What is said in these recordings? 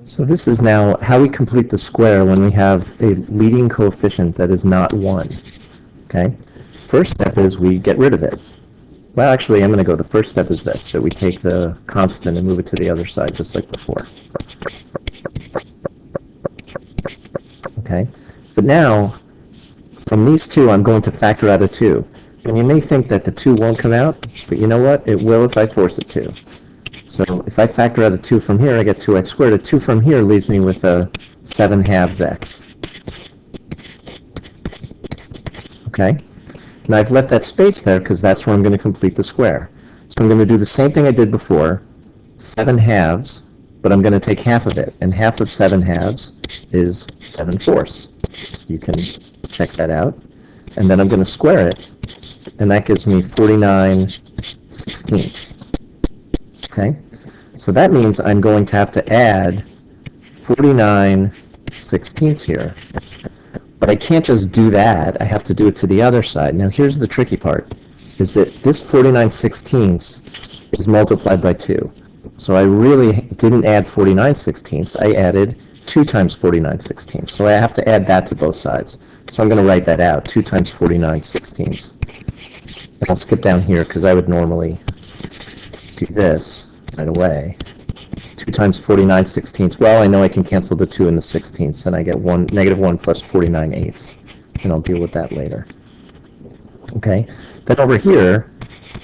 So this is now how we complete the square when we have a leading coefficient that is not 1. Okay? First step is we get rid of it. Well, actually, I'm going to go, the first step is this, that we take the constant and move it to the other side, just like before. Okay? But now, from these two, I'm going to factor out a 2. And you may think that the 2 won't come out, but you know what? It will if I force it to. So if I factor out a 2 from here, I get 2x squared. A 2 from here leaves me with a 7/2 x. Okay? And I've left that space there because that's where I'm going to complete the square. So I'm going to do the same thing I did before, 7/2, but I'm going to take half of it. And half of 7/2 is 7/4. You can check that out. And then I'm going to square it, and that gives me 49/16. Okay? So that means I'm going to have to add 49/16 here. But I can't just do that. I have to do it to the other side. Now here's the tricky part, is that this 49/16 is multiplied by 2. So I really didn't add 49/16. I added 2 times 49/16. So I have to add that to both sides. So I'm going to write that out, 2 times 49/16. And I'll skip down here because I would normally do this right away. 2 times 49/16. Well, I know I can cancel the 2 and the 16ths, and I get -1 plus 49/8. And I'll deal with that later. Okay? Then over here,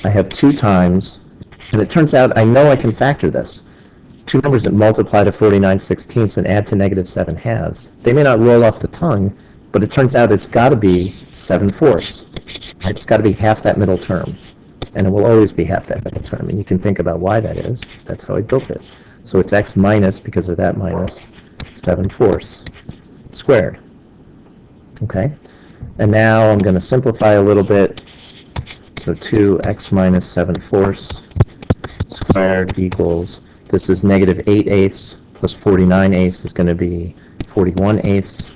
I have 2 times, and it turns out I know I can factor this. Two numbers that multiply to 49/16 and add to -7/2. They may not roll off the tongue, but it turns out it's got to be 7/4. It's got to be half that middle term. And it will always be half that middle term. And you can think about why that is. That's how I built it. So it's x minus, because of that minus, 7/4 squared. Okay? And now I'm going to simplify a little bit. So 2x minus 7/4 squared equals, this is -8/8 plus 49/8 is going to be 41/8.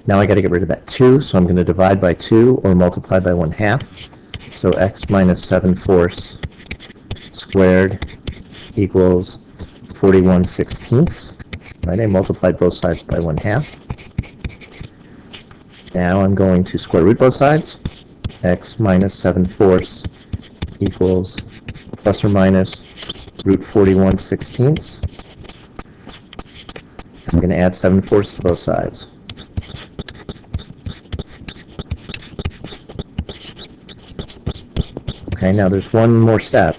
Now I got to get rid of that 2, so I'm going to divide by 2 or multiply by 1/2. So x minus 7/4 squared equals 41/16. Right, I multiplied both sides by 1/2. Now I'm going to square root both sides. X minus 7/4 equals plus or minus root 41/16. I'm going to add 7/4 to both sides. Okay, now there's one more step.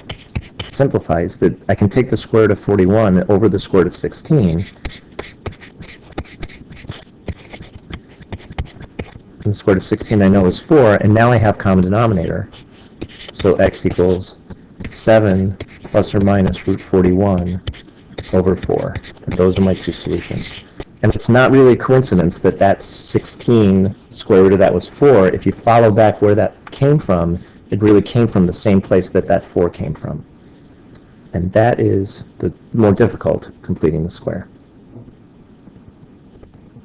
Simplifies that I can take the square root of 41 over the square root of 16. And the square root of 16 I know is 4, and now I have common denominator. So x equals 7 plus or minus root 41 over 4. And those are my two solutions. And it's not really a coincidence that that 16 square root of that was 4. If you follow back where that came from, it really came from the same place that that 4 came from. And that is the more difficult, completing the square.